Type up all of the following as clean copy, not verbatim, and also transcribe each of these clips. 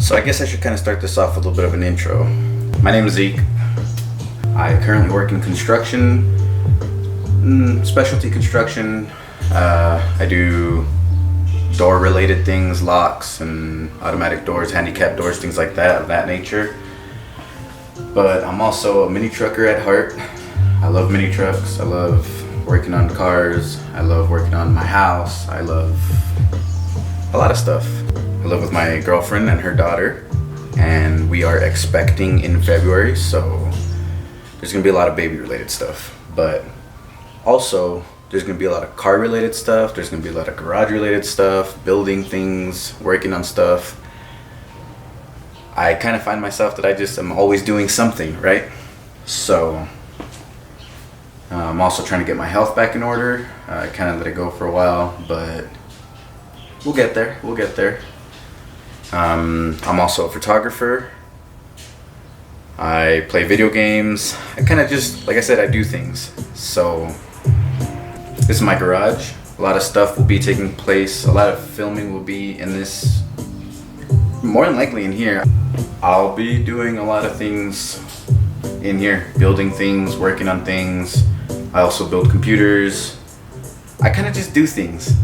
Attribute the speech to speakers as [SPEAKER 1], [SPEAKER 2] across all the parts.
[SPEAKER 1] So I guess I should kind of start this off with a little bit of an intro. My name is Zeke. I currently work in construction, specialty construction. I do door related things, locks and automatic doors, handicap doors, things like that, of that nature. But I'm also a mini trucker at heart. I love mini trucks. I love working on cars. I love working on my house. I love a lot of stuff. I live with my girlfriend and her daughter, and we are expecting in February, so there's gonna be a lot of baby related stuff. But also, there's gonna be a lot of car related stuff, there's gonna be a lot of garage related stuff, building things, working on stuff. I kind of find myself that I just am always doing something, right? So, I'm also trying to get my health back in order. I kind of let it go for a while, but we'll get there, we'll get there. I'm also a photographer. I play video games. I kind of just, like I said, I do things. So this is my garage. A lot of stuff will be taking place. A lot of filming will be in this, more than likely in here. I'll be doing a lot of things in here, building things, working on things. I also build computers. I kind of just do things.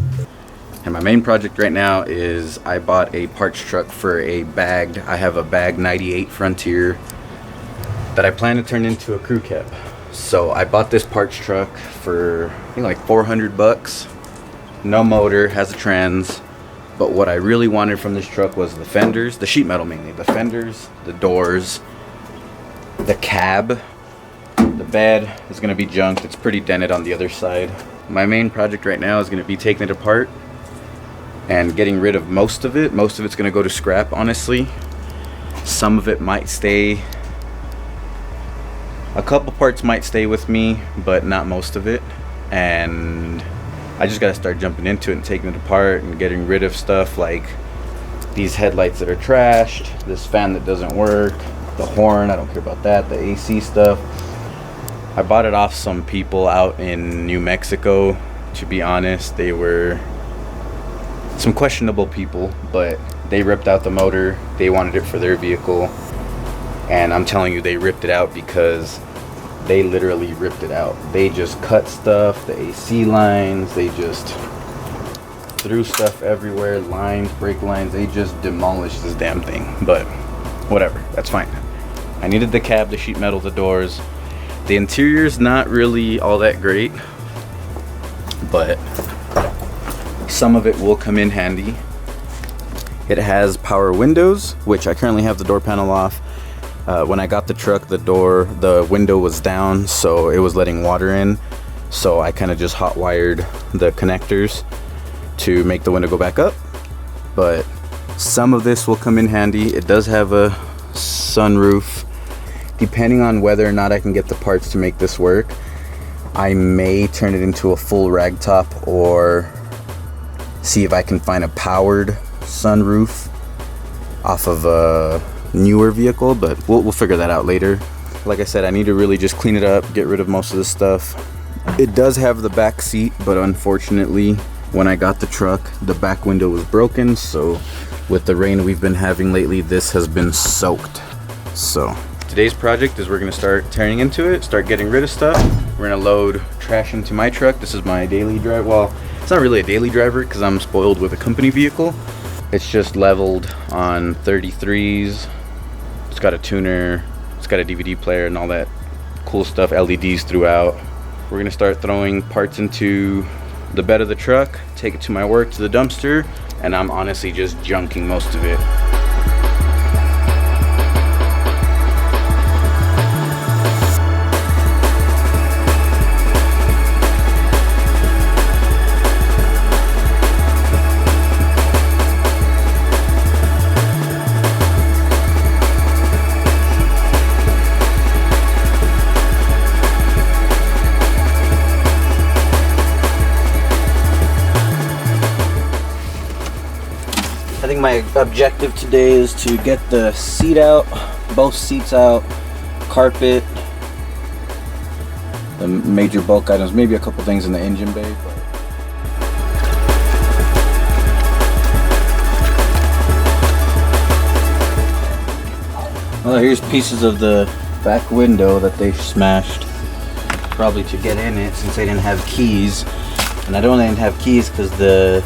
[SPEAKER 1] And my main project right now is I bought a parts truck for a bagged, I have a bagged 98 Frontier that I plan to turn into a crew cab. So I bought this parts truck for I think like $400. No motor, has a trans. But what I really wanted from this truck was the fenders, the sheet metal mainly, the fenders, the doors, the cab. The bed is gonna be junked, it's pretty dented on the other side. My main project right now is gonna be taking it apart and getting rid of most of it. Most of it's gonna go to scrap, honestly. Some of it might stay. A couple parts might stay with me, but not most of it. And I just gotta start jumping into it and taking it apart and getting rid of stuff like these headlights that are trashed, this fan that doesn't work, the horn, I don't care about that, the AC stuff. I bought it off some people out in New Mexico, to be honest. They were some questionable people, but they ripped out the motor. They wanted it for their vehicle, and I'm telling you, they ripped it out because they literally ripped it out. They just cut stuff, the AC lines, they just threw stuff everywhere, lines, brake lines. They just demolished this damn thing. But whatever, that's fine. I needed the cab, the sheet metal, the doors. The interior's not really all that great, but some of it will come in handy. It has power windows, which I currently have the door panel off. When I got the truck, the window was down, so it was letting water in. So I kind of just hot wired the connectors to make the window go back up. But some of this will come in handy. It does have a sunroof. Depending on whether or not I can get the parts to make this work, I may turn it into a full ragtop or see if I can find a powered sunroof off of a newer vehicle, but we'll figure that out later. Like I said, I need to really just clean it up, get rid of most of this stuff. It does have the back seat, but unfortunately, when I got the truck, the back window was broken, so with the rain we've been having lately, this has been soaked. So today's project is we're gonna start tearing into it, start getting rid of stuff. We're gonna load trash into my truck. This is my daily drive. Well, it's not really a daily driver because I'm spoiled with a company vehicle. It's just leveled on 33s. It's got a tuner, it's got a DVD player and all that cool stuff, LEDs throughout. We're gonna start throwing parts into the bed of the truck, take it to my work, to the dumpster, and I'm honestly just junking most of it. I think my objective today is to get the seat out, both seats out, carpet, the major bulk items, maybe a couple things in the engine bay. But Well, here's pieces of the back window that they smashed, probably to get in it since they didn't have keys. And I didn't have keys because the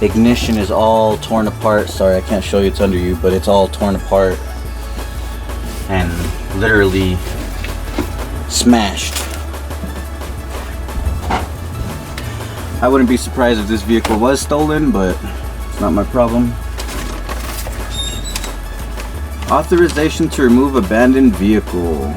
[SPEAKER 1] ignition is all torn apart. Sorry, I can't show you, it's under you, but it's all torn apart and literally smashed. I wouldn't be surprised if this vehicle was stolen, but it's not my problem. Authorization to remove abandoned vehicle.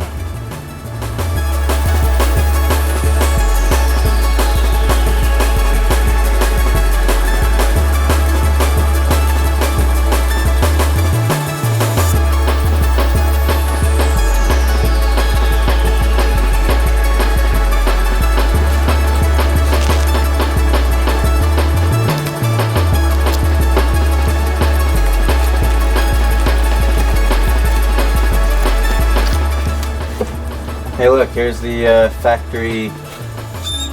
[SPEAKER 1] Hey look, here's the factory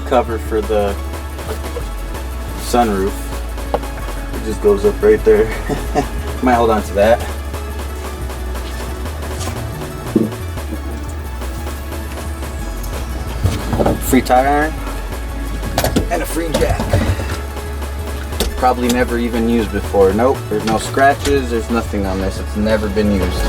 [SPEAKER 1] cover for the sunroof. It just goes up right there. Might hold on to that. Free tire iron and a free jack. Probably never even used before. Nope, there's no scratches, there's nothing on this. It's never been used.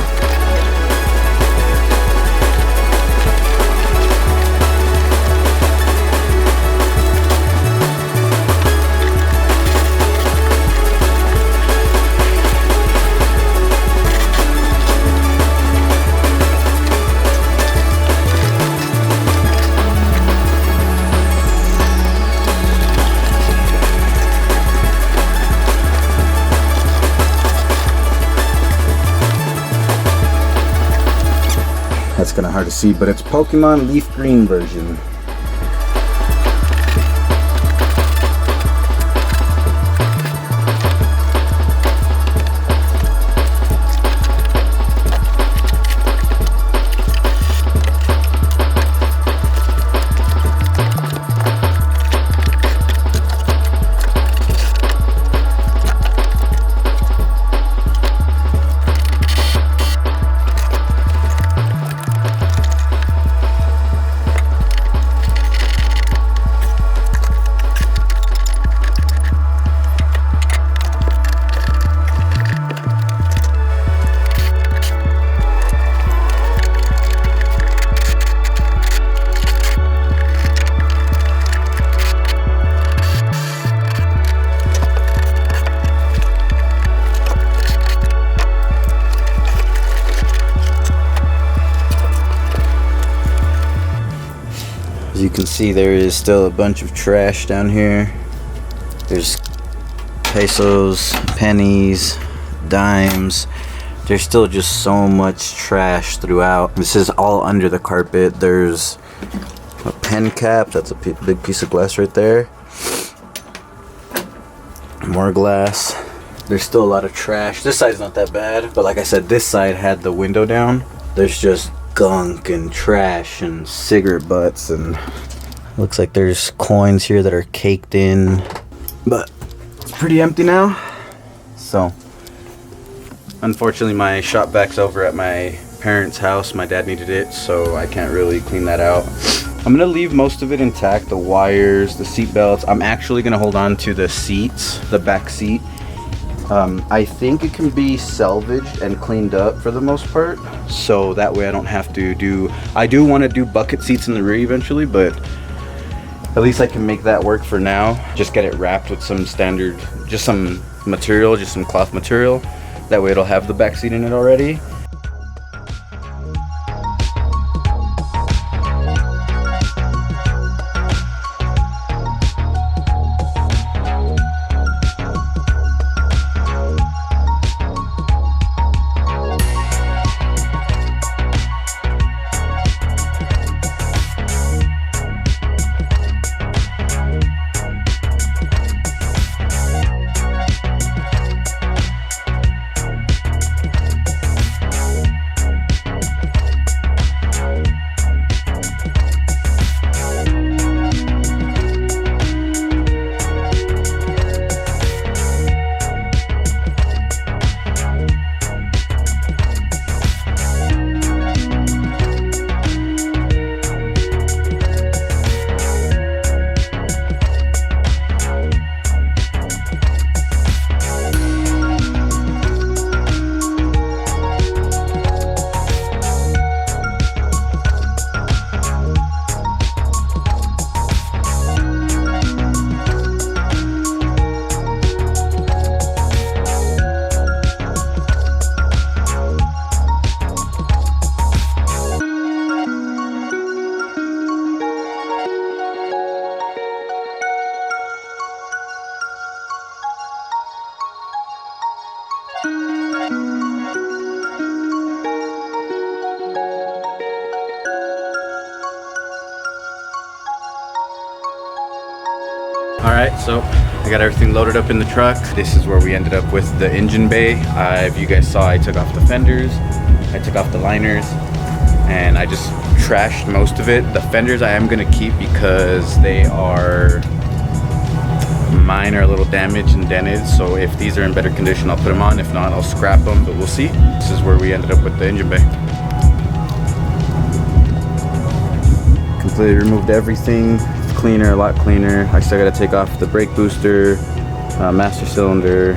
[SPEAKER 1] That's kind of hard to see, but it's Pokemon Leaf Green version. As you can see, there is still a bunch of trash down here. There's pesos, pennies, dimes. There's still just so much trash throughout. This is all under the carpet. There's a pen cap. That's a big piece of glass right there. More glass. There's still a lot of trash. This side's not that bad, but like I said, this side had the window down. There's just gunk and trash and cigarette butts, and looks like there's coins here that are caked in, but it's pretty empty now. So unfortunately my shop vac's over at my parents' house. My dad needed it, so I can't really clean that out. I'm gonna leave most of it intact, the wires, the seat belts. I'm actually gonna hold on to the seats, the back seat. I think it can be salvaged and cleaned up for the most part, so that way I don't have to do, I do want to do bucket seats in the rear eventually, but at least I can make that work for now. Just get it wrapped with some standard, just some material, just some cloth material. That way it'll have the back seat in it already. Alright, so I got everything loaded up in the truck. This is where we ended up with the engine bay. If you guys saw, I took off the fenders, I took off the liners, and I just trashed most of it. The fenders I am gonna keep because mine are a little damaged and dented, so if these are in better condition I'll put them on. If not, I'll scrap them, but we'll see. This is where we ended up with the engine bay. Completely removed everything. It's cleaner, a lot cleaner. I still gotta take off the brake booster, master cylinder,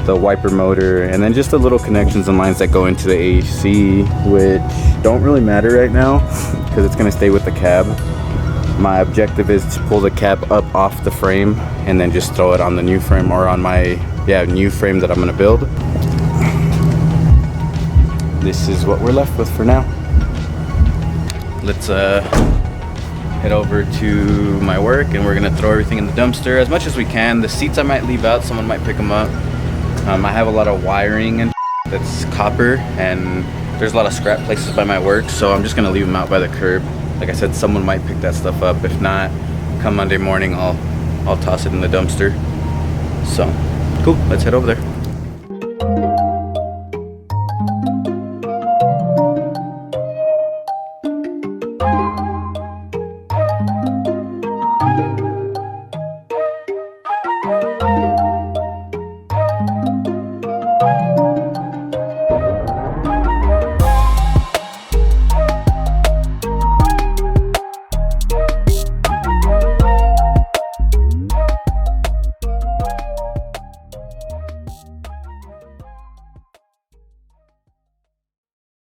[SPEAKER 1] the wiper motor, and then just the little connections and lines that go into the AC, which don't really matter right now because it's gonna stay with the cab. My objective is to pull the cab up off the frame and then just throw it on the new frame, or on my new frame that I'm gonna build. This is what we're left with for now. Let's head over to my work and we're gonna throw everything in the dumpster as much as we can. The seats I might leave out, someone might pick them up. I have a lot of wiring and that's copper, and there's a lot of scrap places by my work, so I'm just gonna leave them out by the curb. Like I said, someone might pick that stuff up. If not, come Monday morning, I'll toss it in the dumpster. So, cool, let's head over there.